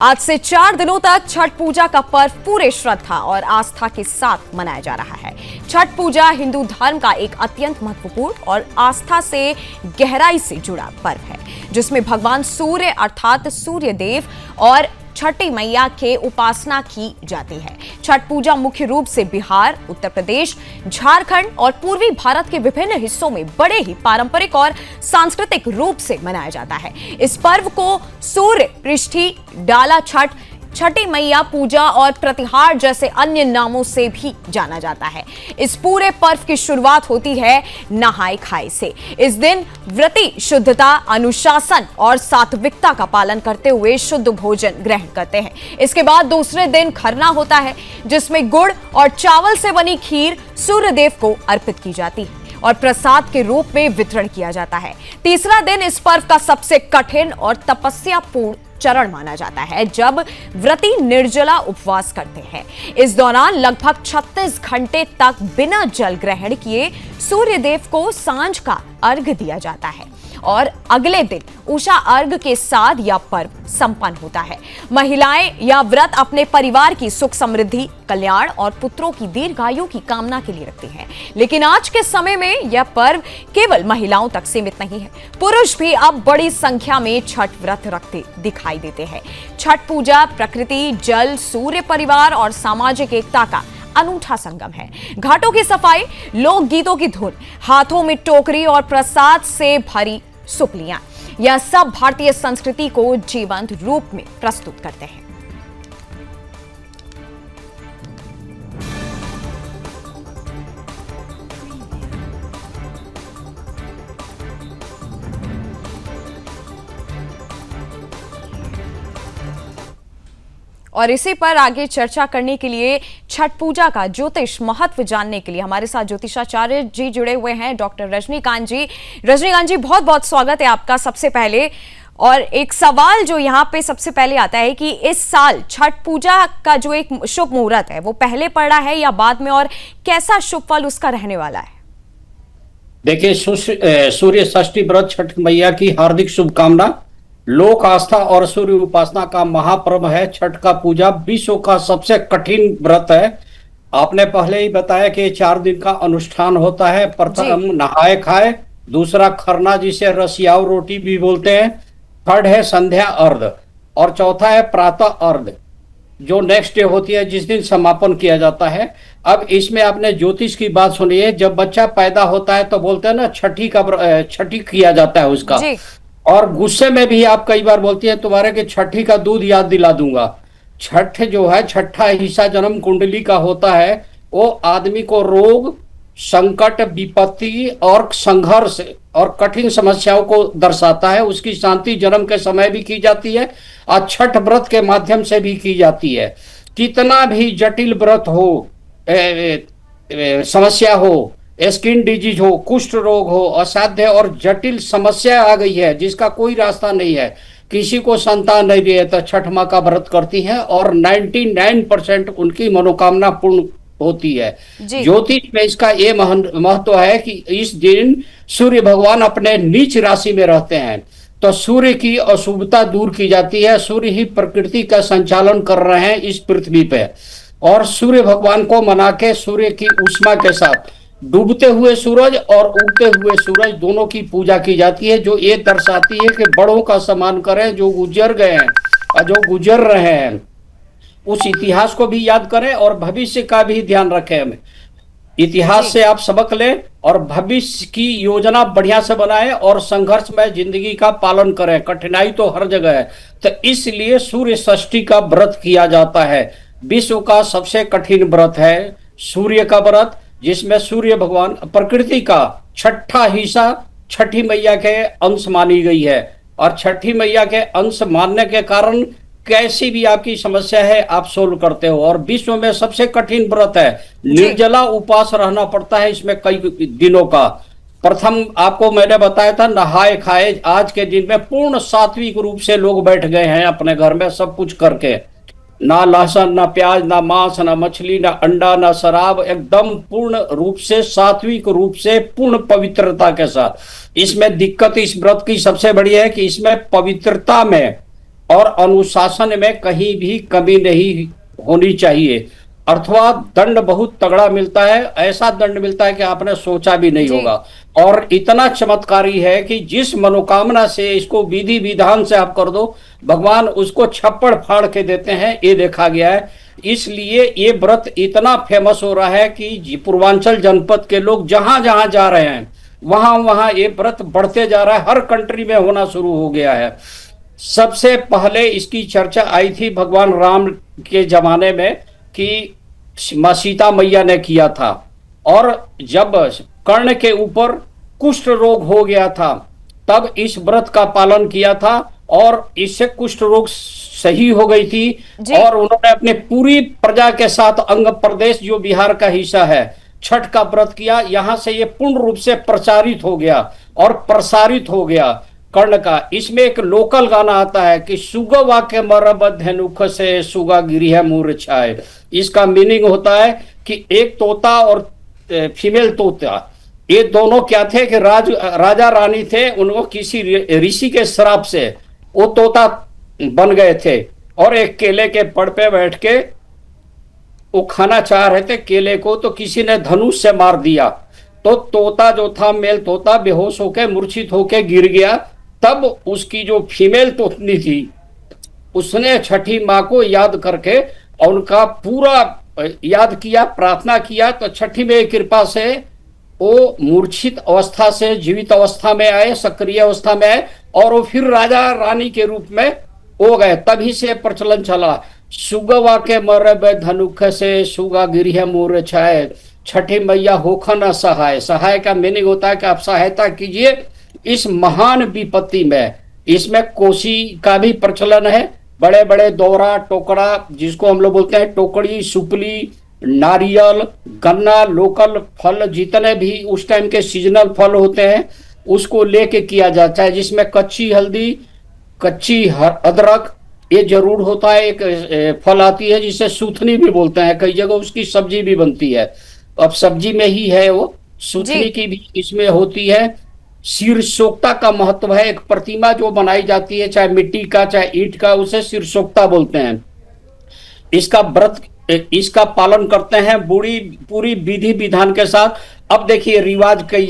आज से 4 दिनों तक छठ पूजा का पर्व पूरे श्रद्धा और आस्था के साथ मनाया जा रहा है। छठ पूजा हिंदू धर्म का एक अत्यंत महत्वपूर्ण और आस्था से गहराई से जुड़ा पर्व है, जिसमें भगवान सूर्य अर्थात सूर्य देव और छठी मैया के उपासना की जाती है। छठ पूजा मुख्य रूप से बिहार, उत्तर प्रदेश, झारखंड और पूर्वी भारत के विभिन्न हिस्सों में बड़े ही पारंपरिक और सांस्कृतिक रूप से मनाया जाता है। इस पर्व को सूर्य पृष्ठी, डाला छठ, छठी मैया पूजा और प्रतिहार जैसे अन्य नामों से भी जाना जाता है। इस पूरे पर्व की शुरुआत होती है नहाए खाए से। इस दिन व्रती शुद्धता, अनुशासन और सात्विकता का पालन करते हुए शुद्ध भोजन ग्रहण करते हैं। इसके बाद दूसरे दिन खरना होता है, जिसमें गुड़ और चावल से बनी खीर सूर्य देव को अर्पित की जाती है और प्रसाद के रूप में वितरण किया जाता है। तीसरा दिन इस पर्व का सबसे कठिन और तपस्यापूर्ण चरण माना जाता है, जब व्रती निर्जला उपवास करते हैं। इस दौरान लगभग 36 घंटे तक बिना जल ग्रहण किए सूर्य देव को सांझ का अर्घ्य दिया जाता है और अगले दिन उषा अर्घ्य के साथ यह पर्व संपन्न होता है। महिलाएं यह व्रत अपने परिवार की सुख समृद्धि, कल्याण और पुत्रों की दीर्घायु की कामना के लिए रखती हैं। लेकिन आज के समय में यह पर्व केवल महिलाओं तक सीमित नहीं है, पुरुष भी अब बड़ी संख्या में छठ व्रत रखते दिखाई देते हैं। छठ पूजा प्रकृति, जल, सूर्य, परिवार और सामाजिक एकता का अनूठा संगम है। घाटों की सफाई, लोकगीतों की धुन, हाथों में टोकरी और प्रसाद से भरी सुपलियां, यह सब भारतीय संस्कृति को जीवंत रूप में प्रस्तुत करते हैं। और इसी पर आगे चर्चा करने के लिए, छठ पूजा का ज्योतिष महत्व जानने के लिए हमारे साथ ज्योतिषाचार्य जी जुड़े हुए हैं, डॉक्टर रजनीकांत जी। रजनीकांत जी, बहुत बहुत स्वागत है आपका सबसे पहले। और एक सवाल जो यहाँ पे सबसे पहले आता है कि इस साल छठ पूजा का जो एक शुभ मुहूर्त है वो पहले पड़ा है या बाद में, और कैसा शुभ फल उसका रहने वाला है? देखिए, सूर्य षष्ठी व्रत छठ मैया की हार्दिक शुभकामना। लोक आस्था और सूर्य उपासना का महापर्व है। छठ का पूजा विश्व का सबसे कठिन व्रत है। आपने पहले ही बताया कि 4 दिन का अनुष्ठान होता है। प्रथम नहाए खाए, दूसरा खरना जिसे रसियाव रोटी भी बोलते हैं, थर्ड है संध्या अर्घ और चौथा है प्रातः अर्घ, जो नेक्स्ट डे होती है, जिस दिन समापन किया जाता है। अब इसमें आपने ज्योतिष की बात सुनी है। जब बच्चा पैदा होता है तो बोलते हैं ना, छठी किया जाता है उसका। और गुस्से में भी आप कई बार बोलती है तुम्हारे के छठी का दूध याद दिला दूंगा। छठ जो है, छठा हिस्सा जन्म कुंडली का होता है। वो आदमी को रोग, संकट, विपत्ति और संघर्ष और कठिन समस्याओं को दर्शाता है। उसकी शांति जन्म के समय भी की जाती है और छठ व्रत के माध्यम से भी की जाती है। कितना भी जटिल व्रत हो, समस्या हो, स्किन डिजीज हो, कुष्ठ रोग हो, असाध्य और जटिल समस्या आ गई है जिसका कोई रास्ता नहीं है, किसी को संतान नहीं भी है, तो छठ माँ का व्रत करती है और 99% उनकी मनोकामना पूर्ण होती है। ज्योतिष में इसका ये महत्व है कि इस दिन सूर्य भगवान अपने नीच राशि में रहते हैं, तो सूर्य की अशुभता दूर की जाती है। सूर्य ही प्रकृति का संचालन कर रहे हैं इस पृथ्वी पे, और सूर्य भगवान को मना के सूर्य की उष्मा के साथ डूबते हुए सूरज और उगते हुए सूरज दोनों की पूजा की जाती है, जो ये दर्शाती है कि बड़ों का सम्मान करें, जो गुजर गए हैं और जो गुजर रहे हैं उस इतिहास को भी याद करें और भविष्य का भी ध्यान रखें। हमें इतिहास से आप सबक लें और भविष्य की योजना बढ़िया से बनाएं और संघर्षमय जिंदगी का पालन करें। कठिनाई तो हर जगह है, तो इसलिए सूर्य षष्ठी का व्रत किया जाता है। विश्व का सबसे कठिन व्रत है सूर्य का व्रत, जिसमें सूर्य भगवान प्रकृति का छठा हिस्सा छठी मैया के अंश मानी गई है। और छठी मैया के अंश मानने के कारण कैसी भी आपकी समस्या है आप सोल्व करते हो। और विश्व में सबसे कठिन व्रत है, निर्जला उपवास रहना पड़ता है इसमें कई दिनों का। प्रथम आपको मैंने बताया था नहाए खाए। आज के दिन में पूर्ण सात्विक रूप से लोग बैठ गए हैं अपने घर में सब कुछ करके, ना लहसुन, ना प्याज, ना मांस, ना मछली, ना अंडा, ना शराब, एकदम पूर्ण रूप से सात्विक रूप से पूर्ण पवित्रता के साथ। इसमें दिक्कत इस व्रत की सबसे बड़ी है कि इसमें पवित्रता में और अनुशासन में कहीं भी कमी नहीं होनी चाहिए, अथवा दंड बहुत तगड़ा मिलता है, ऐसा दंड मिलता है कि आपने सोचा भी नहीं जी। होगा। और इतना चमत्कारी है कि जिस मनोकामना से इसको विधि विधान से आप कर दो, भगवान उसको छप्पड़ फाड़ के देते हैं, ये देखा गया है। इसलिए ये व्रत इतना फेमस हो रहा है कि पूर्वांचल जनपद के लोग जहां जहां जा रहे हैं वहां वहां ये व्रत बढ़ते जा रहा है, हर कंट्री में होना शुरू हो गया है। सबसे पहले इसकी चर्चा आई थी भगवान राम के जमाने में कि माँ सीता मैया ने किया था, और जब कर्ण के ऊपर कुष्ठ रोग हो गया था तब इस व्रत का पालन किया था और इससे कुष्ठ रोग सही हो गई थी। जी। और उन्होंने अपने पूरी प्रजा के साथ अंग प्रदेश जो बिहार का हिस्सा है छठ का व्रत किया, यहां से ये पूर्ण रूप से प्रचारित हो गया और प्रसारित हो गया कर्ण का। इसमें एक लोकल गाना आता है कि सुगवा के मरब धनुख से सुगा गिरी है मूर्छाए। इसका मीनिंग होता है कि एक तोता और फीमेल तोता, ये दोनों क्या थे कि राजा रानी थे, उनको किसी ऋषि के श्राप से वो तोता बन गए थे और एक केले के पेड़ पे बैठ के वो खाना चाह रहे थे केले को, तो किसी ने धनुष से मार दिया, तो तोता जो था मेल तोता बेहोश होके मूर्छित होके गिर गया। तब उसकी जो फीमेल तोतनी थी उसने छठी माँ को याद करके और उनका पूरा याद किया, प्रार्थना किया, तो छठी में कृपा से वो मूर्छित अवस्था से जीवित अवस्था में आए, सक्रिय अवस्था में आए और वो फिर राजा रानी के रूप में हो गए। तभी से प्रचलन चला, सुगवा के मरब धनुख से सुगा गिरी है मूर्छाए, छठी मैया होखन सहाय। सहाय का मीनिंग होता है कि आप सहायता कीजिए इस महान विपत्ति में। इसमें कोसी का भी प्रचलन है, बड़े बड़े दौरा टोकरा जिसको हम लोग बोलते हैं टोकरी, सुपली, नारियल, गन्ना, लोकल फल जितने भी उस टाइम के सीजनल फल होते हैं उसको लेके किया जाता है, जिसमें कच्ची हल्दी, कच्ची अदरक ये जरूर होता है। एक फल आती है जिसे सूथनी भी बोलते हैं, कई जगह उसकी सब्जी भी बनती है, अब सब्जी में ही है वो, सूथनी की भी इसमें होती है। शीर्षोक्ता का महत्व है, एक प्रतिमा जो बनाई जाती है चाहे मिट्टी का चाहे ईंट का, उसे शीर्षोक्ता बोलते हैं। इसका व्रत इसका पालन करते हैं पूरी विधि विधान के साथ। अब देखिए रिवाज कई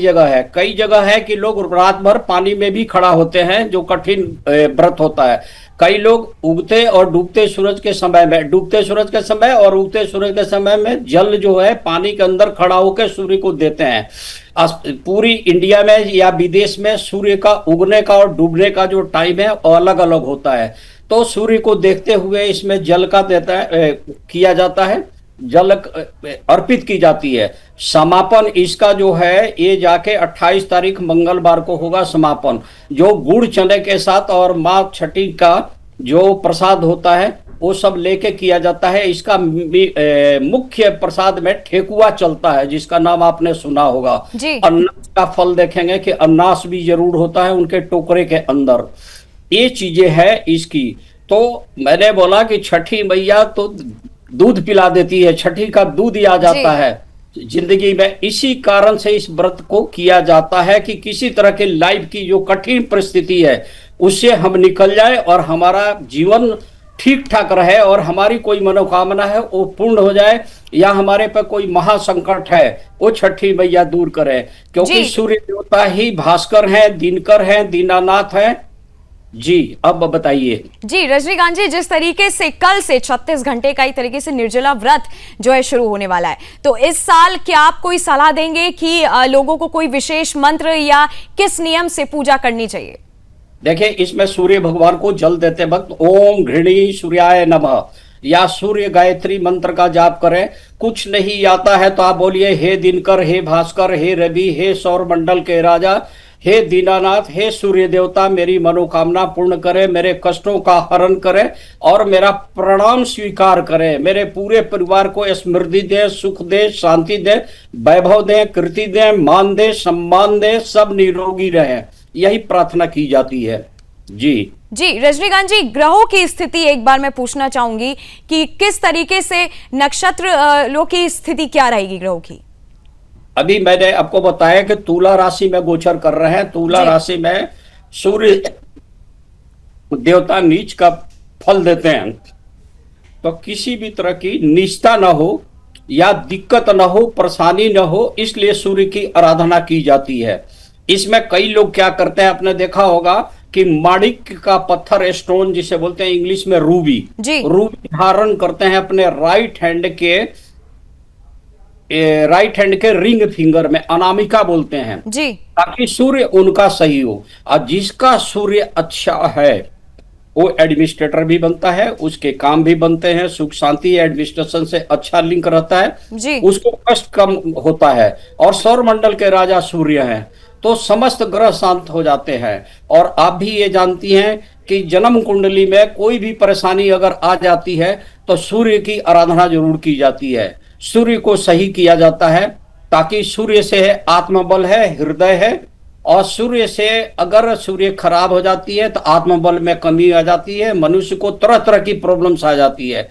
जगह है कि लोग रात भर पानी में भी खड़ा होते हैं, जो कठिन व्रत होता है। कई लोग उगते और डूबते सूरज के समय में, डूबते सूरज के समय और उगते सूरज के समय में जल जो है पानी के अंदर खड़ा होकर सूर्य को देते हैं। पूरी इंडिया में या विदेश में सूर्य का उगने का और डूबने का जो टाइम है वो अलग अलग होता है, तो सूर्य को देखते हुए इसमें जल का किया जाता है, जल अर्पित की जाती है। समापन इसका जो है ये जाके 28 तारीख मंगलवार को होगा समापन, जो गुड़ चने के साथ और माँ छठी का जो प्रसाद होता है वो सब लेके किया जाता है। इसका मुख्य प्रसाद में ठेकुआ चलता है जिसका नाम आपने सुना होगा। अनास का फल देखेंगे कि अनास भी जरूर होता है उनके टोकरे के अंदर, ये चीजें हैं इसकी। तो मैंने बोला कि छठी मैया तो दूध पिला देती है, छठी का दूध आ जाता है जिंदगी में, इसी कारण से इस व्रत को किया जाता है कि किसी तरह के लाइफ की जो कठिन परिस्थिति है उससे हम निकल जाए और हमारा जीवन ठीक ठाक रहे और हमारी कोई मनोकामना है वो पूर्ण हो जाए, या हमारे पर कोई महासंकट है वो छठी मैया दूर करे, क्योंकि सूर्य देवता ही भास्कर हैं, दिनकर हैं, दीनानाथ हैं। जी अब बताइए। जी रजनीकांत जी, जिस तरीके से कल से 36 घंटे का एक तरीके से निर्जला व्रत जो है शुरू होने वाला है, तो इस साल क्या आप कोई सलाह देंगे कि लोगों को कोई विशेष मंत्र या किस नियम से पूजा करनी चाहिए? देखिए इसमें सूर्य भगवान को जल देते वक्त ओम घृणी सूर्याय नमः या सूर्य गायत्री मंत्र का जाप करें। कुछ नहीं आता है तो आप बोलिए हे दिनकर, हे भास्कर, हे रवि, हे सौर मंडल के राजा, हे दीनानाथ, हे सूर्य देवता, मेरी मनोकामना पूर्ण करे, मेरे कष्टों का हरण करे और मेरा प्रणाम स्वीकार करे, मेरे पूरे परिवार को समृद्धि दे, सुख दे, शांति दे, वैभव दे, कृति दे, मान दे, सम्मान दे, सब निरोगी रहे, यही प्रार्थना की जाती है। जी रजनीकांत जी, ग्रहों की स्थिति एक बार मैं पूछना चाहूंगी कि किस तरीके से नक्षत्र की स्थिति क्या रहेगी ग्रहों की? अभी मैंने आपको बताया कि तुला राशि में गोचर कर रहे हैं, तुला राशि में सूर्य देवता नीच का फल देते हैं। तो किसी भी तरह की निष्ठा न हो या दिक्कत न हो, परेशानी न हो, इसलिए सूर्य की आराधना की जाती है। इसमें कई लोग क्या करते हैं, आपने देखा होगा कि माणिक का पत्थर, स्टोन जिसे बोलते हैं इंग्लिश में रूबी, जी रूबी धारण करते हैं अपने राइट हैंड के रिंग फिंगर में, अनामिका बोलते हैं, जी ताकि सूर्य उनका सही हो। और जिसका सूर्य अच्छा है वो एडमिनिस्ट्रेटर भी बनता है, उसके काम भी बनते हैं, सुख शांति एडमिनिस्ट्रेशन से अच्छा लिंक रहता है, जी उसको कष्ट कम होता है। और सौर मंडल के राजा सूर्य हैं, तो समस्त ग्रह शांत हो जाते हैं। और आप भी ये जानती हैं कि जन्म कुंडली में कोई भी परेशानी अगर आ जाती है तो सूर्य की आराधना जरूर की जाती है, सूर्य को सही किया जाता है, ताकि सूर्य से आत्मबल है, हृदय है। और सूर्य से अगर सूर्य खराब हो जाती है तो आत्मबल में कमी आ जाती है, मनुष्य को तरह तरह की प्रॉब्लम्स आ जाती है,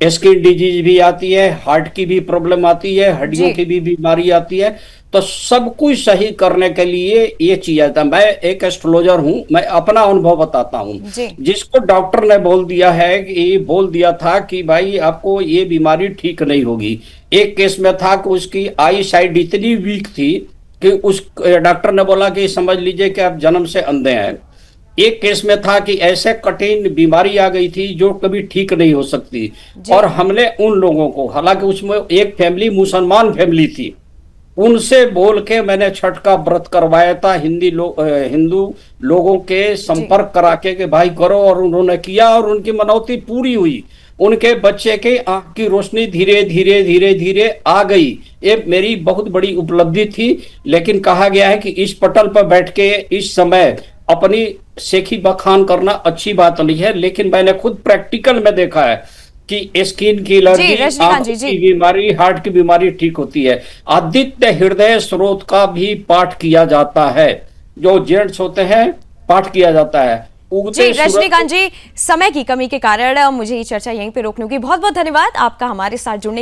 स्किन डिजीज भी आती है, हार्ट की भी प्रॉब्लम आती है, हड्डियों जी की भी बीमारी आती है। तो सब कुछ सही करने के लिए ये चीज आता है। मैं एक एस्ट्रोलॉजर हूं, मैं अपना अनुभव बताता हूं। जी जिसको डॉक्टर ने बोल दिया था कि भाई आपको ये बीमारी ठीक नहीं होगी। एक केस में था कि उसकी आई साइड इतनी वीक थी कि उस डॉक्टर ने बोला कि समझ लीजिए कि आप जन्म से अंधे हैं। एक केस में था कि ऐसे कठिन बीमारी आ गई थी जो कभी ठीक नहीं हो सकती। जी और हमने उन लोगों को, हालांकि उसमें एक फैमिली मुसलमान फैमिली थी, उनसे बोल के मैंने छठ का व्रत करवाया था, हिंदू लोगों के संपर्क करा के भाई करो, और उन्होंने किया और उनकी मनौती पूरी हुई। उनके बच्चे के आंख की रोशनी धीरे धीरे धीरे धीरे आ गई। ये मेरी बहुत बड़ी उपलब्धि थी। लेकिन कहा गया है कि इस पटल पर बैठ के इस समय अपनी सेखी बखान करना अच्छी बात नहीं है, लेकिन मैंने खुद प्रैक्टिकल में देखा है कि स्किन की एलर्जी, रजनीकांत जी, आंखों की बीमारी, हार्ट की बीमारी ठीक होती है। आदित्य हृदय स्रोत का भी पाठ किया जाता है, जो जेंट्स होते हैं पाठ किया जाता है। जी उगते सूरज रजनीकांत जी, समय की कमी के कारण मुझे ये चर्चा यहीं पे रोकने होगी। बहुत बहुत धन्यवाद आपका हमारे साथ जुड़ने